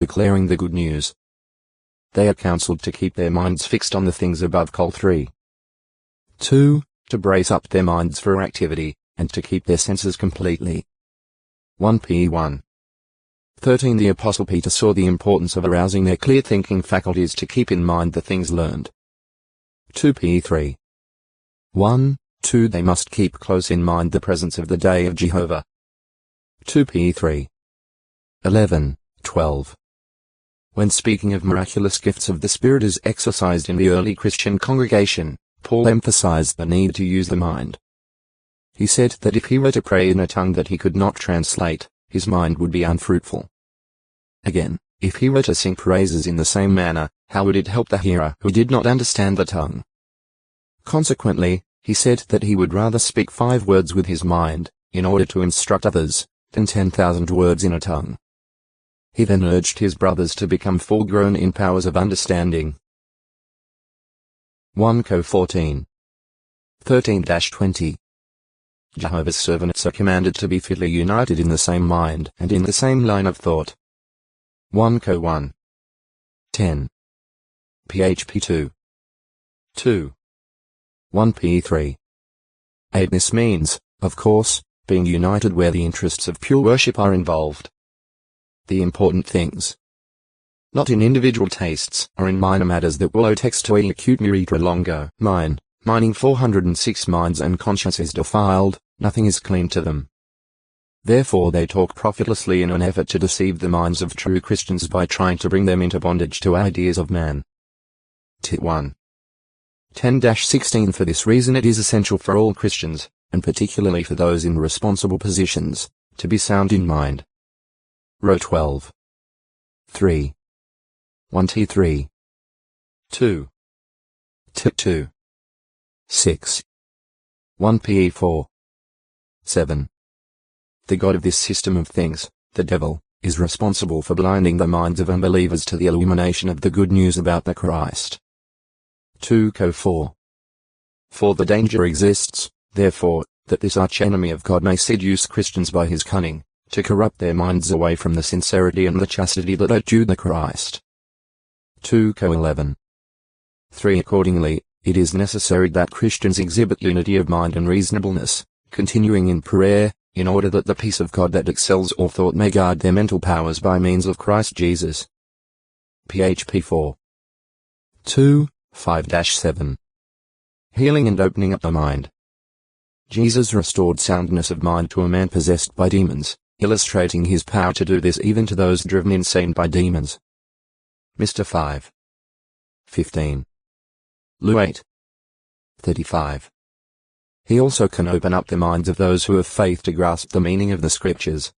declaring the good news. They are counseled to keep their minds fixed on the things above. 3. 2. To brace up their minds for activity, and to keep their senses completely. 1 P 1. 13. The Apostle Peter saw the importance of arousing their clear thinking faculties to keep in mind the things learned. 2 P 3. 1, 2. They must keep close in mind the presence of the day of Jehovah. 2 P 3. 11, 12. When speaking of miraculous gifts of the Spirit as exercised in the early Christian congregation, Paul emphasized the need to use the mind. He said that if he were to pray in a tongue that he could not translate, his mind would be unfruitful. Again, if he were to sing praises in the same manner, how would it help the hearer who did not understand the tongue? Consequently, he said that he would rather speak 5 words with his mind, in order to instruct others, than 10,000 words in a tongue. He then urged his brothers to become full-grown in powers of understanding. 1 Co 14. 13-20. Jehovah's servants are commanded to be fitly united in the same mind and in the same line of thought. 1 Co 1. 10. PHP 2. 2. 1 P 3. 8. This means, of course, being united where the interests of pure worship are involved. The important things, not in individual tastes, are in minor matters that will text to a acute muritra longo. Mining 406 minds and conscience is defiled, nothing is clean to them. Therefore they talk profitlessly in an effort to deceive the minds of true Christians by trying to bring them into bondage to ideas of man. Tit 1. 10-16. For this reason it is essential for all Christians, and particularly for those in responsible positions, to be sound in mind. Row 12. 3. 1 T3. 2. Tit 2. 6. 1 PE 4. 7. The God of this system of things, the devil, is responsible for blinding the minds of unbelievers to the illumination of the good news about the Christ. 2 Co 4. For the danger exists, therefore, that this arch-enemy of God may seduce Christians by his cunning, to corrupt their minds away from the sincerity and the chastity that are due the Christ. 2 Co 11. 3 Accordingly, it is necessary that Christians exhibit unity of mind and reasonableness, continuing in prayer, in order that the peace of God that excels all thought may guard their mental powers by means of Christ Jesus. PHP 4. 2, 5-7. Healing and opening up the mind. Jesus restored soundness of mind to a man possessed by demons, illustrating his power to do this even to those driven insane by demons. Mr. 5. 15. Lu 8. 35. He also can open up the minds of those who have faith to grasp the meaning of the scriptures.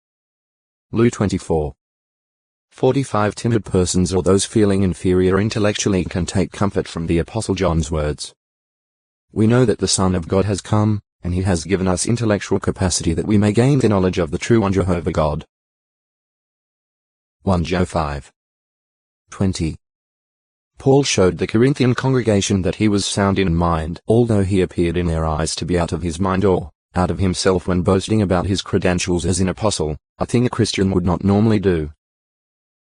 Lu 24. 45. Timid persons or those feeling inferior intellectually can take comfort from the Apostle John's words. We know that the Son of God has come, and he has given us intellectual capacity that we may gain the knowledge of the true one Jehovah God. 1 Joe 5. 20. Paul showed the Corinthian congregation that he was sound in mind, although he appeared in their eyes to be out of his mind or out of himself when boasting about his credentials as an apostle, a thing a Christian would not normally do.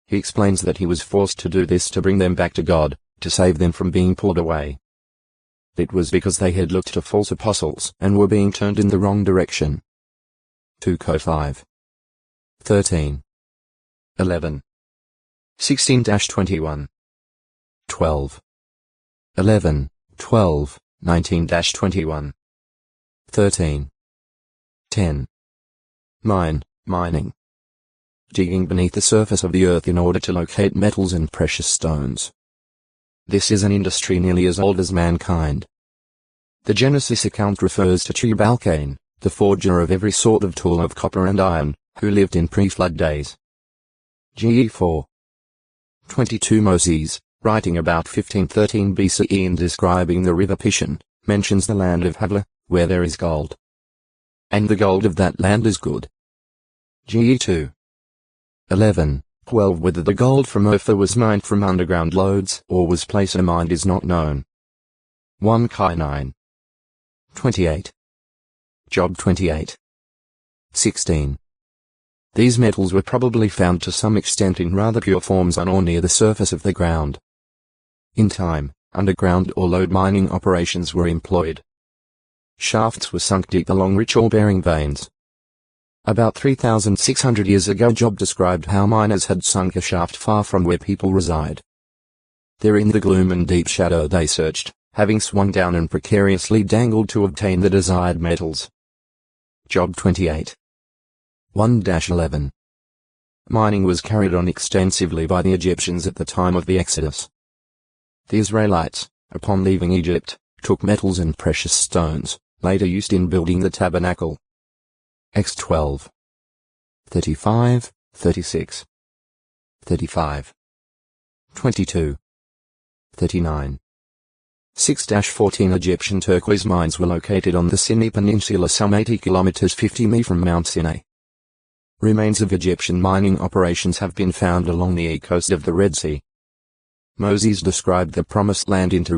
He explains that he was forced to do this to bring them back to God, to save them from being pulled away. It was because they had looked to false apostles and were being turned in the wrong direction. 2 Co 5. 13. 11. 16-21. 12. 11, 12, 19-21. 13. 10. Mining. Digging beneath the surface of the earth in order to locate metals and precious stones. This is an industry nearly as old as mankind. The Genesis account refers to Tubal-Cain, the forger of every sort of tool of copper and iron, who lived in pre-flood days. GE 4. 22 Moses, writing about 1513 BCE and describing the river Pishon, mentions the land of Havilah, where there is gold. And the gold of that land is good. GE 2. 11, 12 Whether the gold from Ophir was mined from underground lodes or was placer mined is not known. 1 Chi 9. 28. Job 28. 16. These metals were probably found to some extent in rather pure forms on or near the surface of the ground. In time, underground or lode mining operations were employed. Shafts were sunk deep along rich ore-bearing veins. About 3,600 years ago, Job described how miners had sunk a shaft far from where people reside. There in the gloom and deep shadow they searched, having swung down and precariously dangled to obtain the desired metals. Job 28. 1-11. Mining was carried on extensively by the Egyptians at the time of the Exodus. The Israelites, upon leaving Egypt, took metals and precious stones, later used in building the tabernacle. Acts 12. 35, 36. 35. 22. 39. 6-14 Egyptian turquoise mines were located on the Sinai Peninsula some 80 kilometers 50 mi from Mount Sinai. Remains of Egyptian mining operations have been found along the coast of the Red Sea. Moses described the Promised Land into